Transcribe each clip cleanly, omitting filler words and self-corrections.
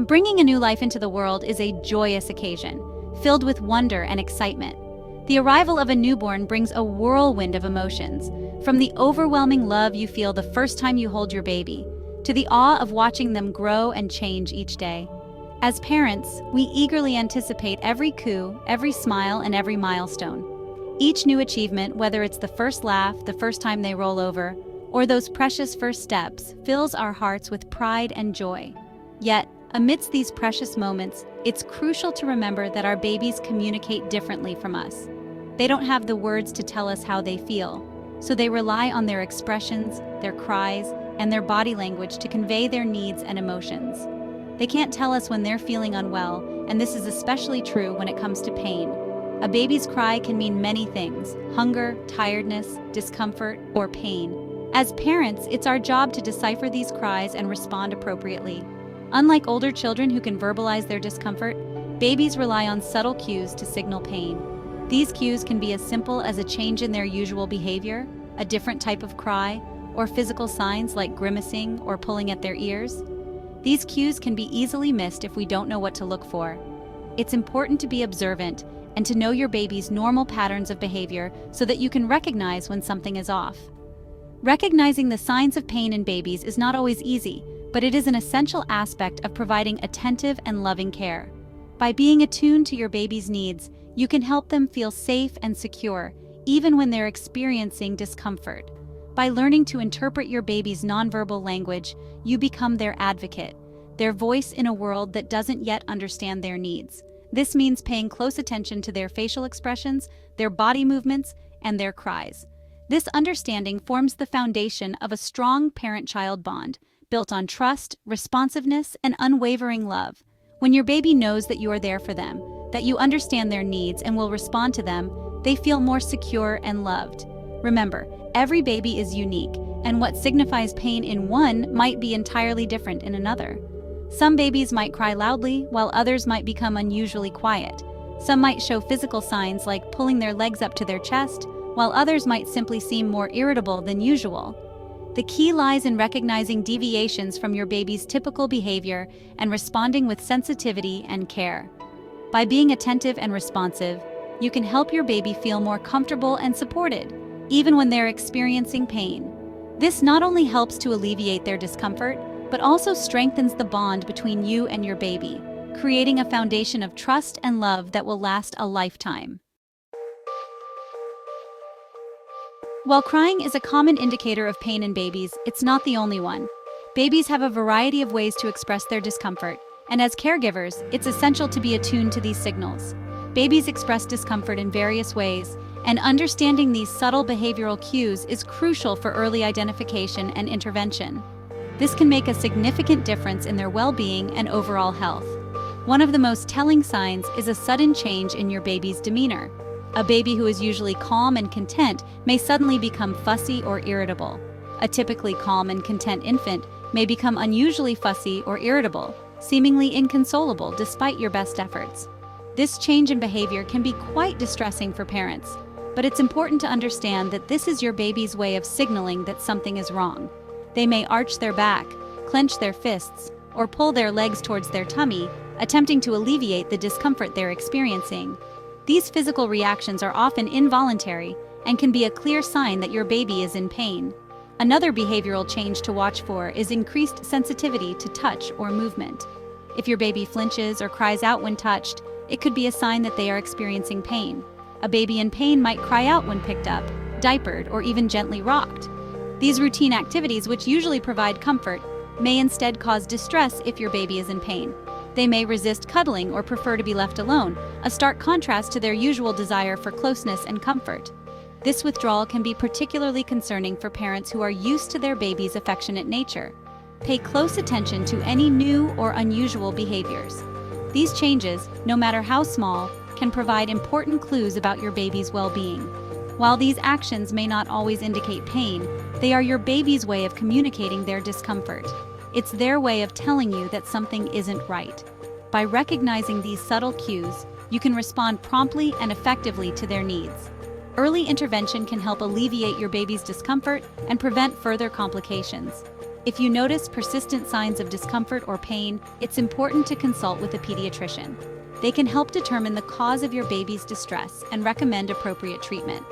Bringing a new life into the world is a joyous occasion, filled with wonder and excitement. The arrival of a newborn brings a whirlwind of emotions, from the overwhelming love you feel the first time you hold your baby, to the awe of watching them grow and change each day. As parents, we eagerly anticipate every coo, every smile, and every milestone. Each new achievement, whether it's the first laugh, the first time they roll over, or those precious first steps, fills our hearts with pride and joy. Yet, amidst these precious moments, it's crucial to remember that our babies communicate differently from us. They don't have the words to tell us how they feel, so they rely on their expressions, their cries, and their body language to convey their needs and emotions. They can't tell us when they're feeling unwell, and this is especially true when it comes to pain. A baby's cry can mean many things: hunger, tiredness, discomfort, or pain. As parents, it's our job to decipher these cries and respond appropriately. Unlike older children who can verbalize their discomfort, babies rely on subtle cues to signal pain. These cues can be as simple as a change in their usual behavior, a different type of cry, or physical signs like grimacing or pulling at their ears. These cues can be easily missed if we don't know what to look for. It's important to be observant and to know your baby's normal patterns of behavior so that you can recognize when something is off. Recognizing the signs of pain in babies is not always easy, but it is an essential aspect of providing attentive and loving care. By being attuned to your baby's needs, you can help them feel safe and secure, even when they're experiencing discomfort. By learning to interpret your baby's nonverbal language, you become their advocate, their voice in a world that doesn't yet understand their needs. This means paying close attention to their facial expressions, their body movements, and their cries. This understanding forms the foundation of a strong parent-child bond, built on trust, responsiveness, and unwavering love. When your baby knows that you are there for them, that you understand their needs and will respond to them, they feel more secure and loved. Remember, every baby is unique, and what signifies pain in one might be entirely different in another. Some babies might cry loudly, while others might become unusually quiet. Some might show physical signs like pulling their legs up to their chest, while others might simply seem more irritable than usual. The key lies in recognizing deviations from your baby's typical behavior and responding with sensitivity and care. By being attentive and responsive, you can help your baby feel more comfortable and supported, even when they're experiencing pain. This not only helps to alleviate their discomfort, but also strengthens the bond between you and your baby, creating a foundation of trust and love that will last a lifetime. While crying is a common indicator of pain in babies, it's not the only one. Babies have a variety of ways to express their discomfort, and as caregivers, it's essential to be attuned to these signals. Babies express discomfort in various ways, and understanding these subtle behavioral cues is crucial for early identification and intervention. This can make a significant difference in their well-being and overall health. One of the most telling signs is a sudden change in your baby's demeanor. A baby who is usually calm and content may suddenly become fussy or irritable. A typically calm and content infant may become unusually fussy or irritable, seemingly inconsolable despite your best efforts. This change in behavior can be quite distressing for parents, but it's important to understand that this is your baby's way of signaling that something is wrong. They may arch their back, clench their fists, or pull their legs towards their tummy, attempting to alleviate the discomfort they're experiencing. These physical reactions are often involuntary and can be a clear sign that your baby is in pain. Another behavioral change to watch for is increased sensitivity to touch or movement. If your baby flinches or cries out when touched, it could be a sign that they are experiencing pain. A baby in pain might cry out when picked up, diapered, or even gently rocked. These routine activities, which usually provide comfort, may instead cause distress if your baby is in pain. They may resist cuddling or prefer to be left alone, a stark contrast to their usual desire for closeness and comfort. This withdrawal can be particularly concerning for parents who are used to their baby's affectionate nature. Pay close attention to any new or unusual behaviors. These changes, no matter how small, can provide important clues about your baby's well-being. While these actions may not always indicate pain, they are your baby's way of communicating their discomfort. It's their way of telling you that something isn't right. By recognizing these subtle cues, you can respond promptly and effectively to their needs. Early intervention can help alleviate your baby's discomfort and prevent further complications. If you notice persistent signs of discomfort or pain, it's important to consult with a pediatrician. They can help determine the cause of your baby's distress and recommend appropriate treatment.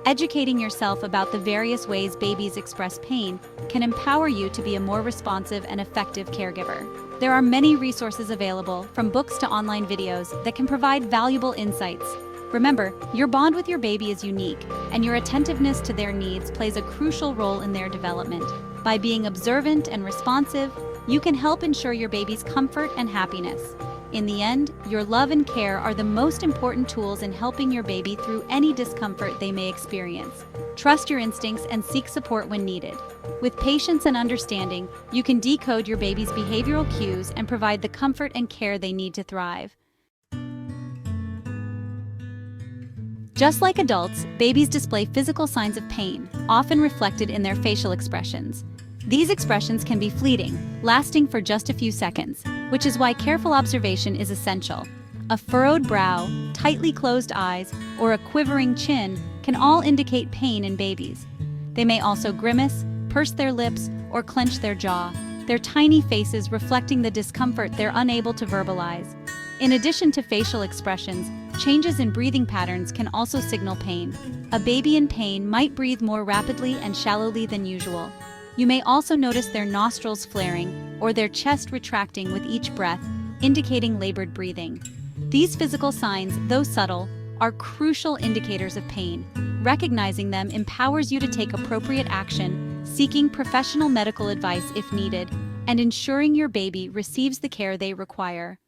Educating yourself about the various ways babies express pain can empower you to be a more responsive and effective caregiver. There are many resources available, from books to online videos, that can provide valuable insights. Remember, your bond with your baby is unique, and your attentiveness to their needs plays a crucial role in their development. By being observant and responsive, you can help ensure your baby's comfort and happiness. In the end, your love and care are the most important tools in helping your baby through any discomfort they may experience. Trust your instincts and seek support when needed. With patience and understanding, you can decode your baby's behavioral cues and provide the comfort and care they need to thrive. Just like adults, babies display physical signs of pain, often reflected in their facial expressions. These expressions can be fleeting, lasting for just a few seconds, which is why careful observation is essential. A furrowed brow, tightly closed eyes, or a quivering chin can all indicate pain in babies. They may also grimace, purse their lips, or clench their jaw, their tiny faces reflecting the discomfort they're unable to verbalize. In addition to facial expressions, changes in breathing patterns can also signal pain. A baby in pain might breathe more rapidly and shallowly than usual. You may also notice their nostrils flaring or their chest retracting with each breath, indicating labored breathing. These physical signs, though subtle, are crucial indicators of pain. Recognizing them empowers you to take appropriate action, seeking professional medical advice if needed, and ensuring your baby receives the care they require.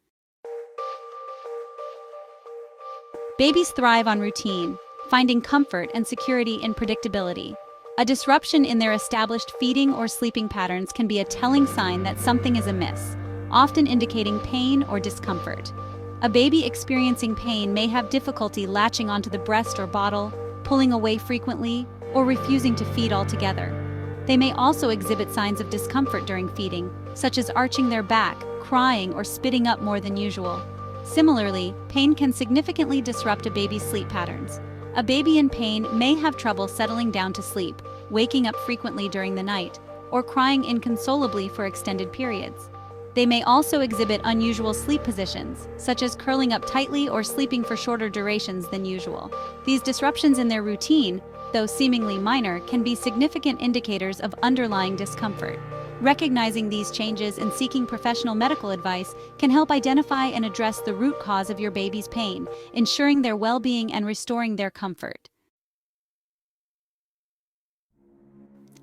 Babies thrive on routine, finding comfort and security in predictability. A disruption in their established feeding or sleeping patterns can be a telling sign that something is amiss, often indicating pain or discomfort. A baby experiencing pain may have difficulty latching onto the breast or bottle, pulling away frequently, or refusing to feed altogether. They may also exhibit signs of discomfort during feeding, such as arching their back, crying, or spitting up more than usual. Similarly, pain can significantly disrupt a baby's sleep patterns. A baby in pain may have trouble settling down to sleep, waking up frequently during the night, or crying inconsolably for extended periods. They may also exhibit unusual sleep positions, such as curling up tightly or sleeping for shorter durations than usual. These disruptions in their routine, though seemingly minor, can be significant indicators of underlying discomfort. Recognizing these changes and seeking professional medical advice can help identify and address the root cause of your baby's pain, ensuring their well-being and restoring their comfort.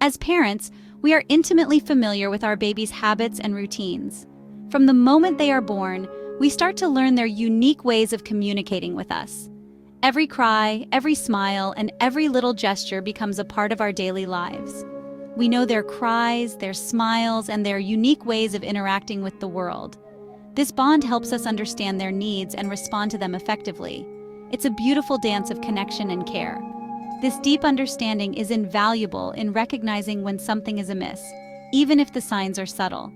As parents, we are intimately familiar with our baby's habits and routines. From the moment they are born, we start to learn their unique ways of communicating with us. Every cry, every smile, and every little gesture becomes a part of our daily lives. We know their cries, their smiles, and their unique ways of interacting with the world. This bond helps us understand their needs and respond to them effectively. It's a beautiful dance of connection and care. This deep understanding is invaluable in recognizing when something is amiss, even if the signs are subtle.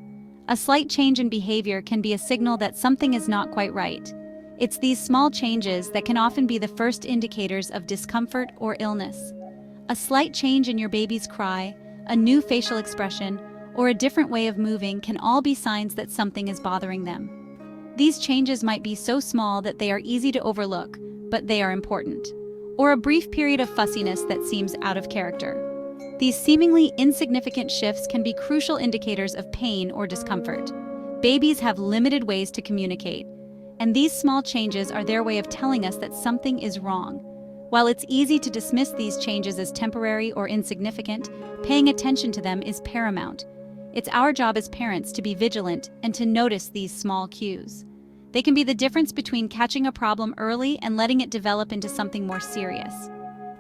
A slight change in behavior can be a signal that something is not quite right. It's these small changes that can often be the first indicators of discomfort or illness. A slight change in your baby's cry, a new facial expression, or a different way of moving can all be signs that something is bothering them. These changes might be so small that they are easy to overlook, but they are important. Or a brief period of fussiness that seems out of character. These seemingly insignificant shifts can be crucial indicators of pain or discomfort. Babies have limited ways to communicate, and these small changes are their way of telling us that something is wrong. While it's easy to dismiss these changes as temporary or insignificant, paying attention to them is paramount. It's our job as parents to be vigilant and to notice these small cues. They can be the difference between catching a problem early and letting it develop into something more serious.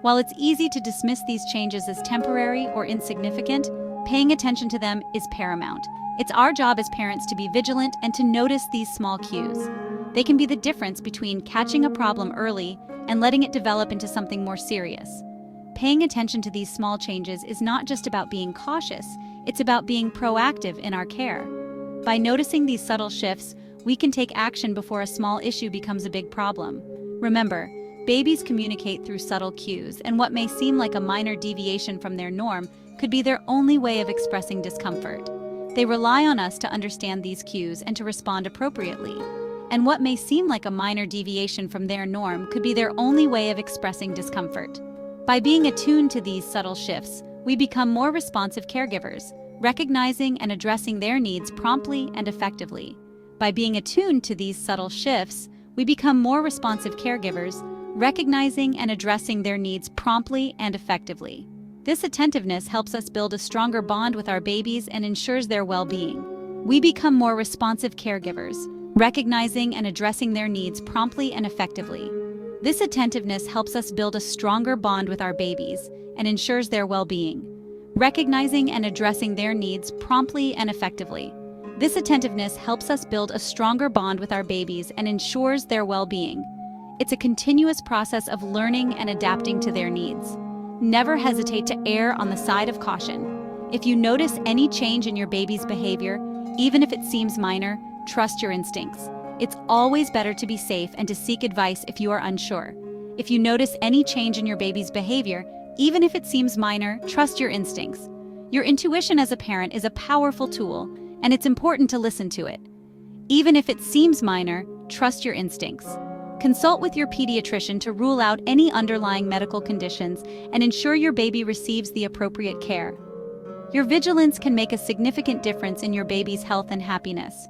While it's easy to dismiss these changes as temporary or insignificant, paying attention to them is paramount. It's our job as parents to be vigilant and to notice these small cues. They can be the difference between catching a problem early and letting it develop into something more serious. Paying attention to these small changes is not just about being cautious, it's about being proactive in our care. By noticing these subtle shifts, we can take action before a small issue becomes a big problem. Remember, babies communicate through subtle cues, and what may seem like a minor deviation from their norm could be their only way of expressing discomfort. They rely on us to understand these cues and to respond appropriately. And what may seem like a minor deviation from their norm could be their only way of expressing discomfort. By being attuned to these subtle shifts, we become more responsive caregivers, recognizing and addressing their needs promptly and effectively. By being attuned to these subtle shifts, we become more responsive caregivers, recognizing and addressing their needs promptly and effectively. This attentiveness helps us build a stronger bond with our babies and ensures their well-being. We become more responsive caregivers, recognizing and addressing their needs promptly and effectively. This attentiveness helps us build a stronger bond with our babies and ensures their well-being, recognizing and addressing their needs promptly and effectively. This attentiveness helps us build a stronger bond with our babies and ensures their well-being. It's a continuous process of learning and adapting to their needs. Never hesitate to err on the side of caution. If you notice any change in your baby's behavior, even if it seems minor, trust your instincts. It's always better to be safe and to seek advice if you are unsure. If you notice any change in your baby's behavior, even if it seems minor, trust your instincts. Your intuition as a parent is a powerful tool, and it's important to listen to it. Even if it seems minor, trust your instincts. Consult with your pediatrician to rule out any underlying medical conditions and ensure your baby receives the appropriate care. Your vigilance can make a significant difference in your baby's health and happiness.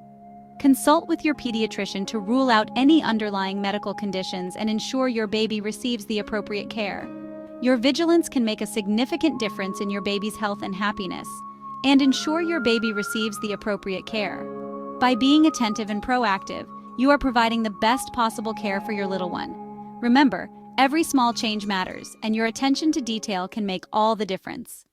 Consult with your pediatrician to rule out any underlying medical conditions and ensure your baby receives the appropriate care. Your vigilance can make a significant difference in your baby's health and happiness, and ensure your baby receives the appropriate care. By being attentive and proactive, you are providing the best possible care for your little one. Remember, every small change matters, and your attention to detail can make all the difference.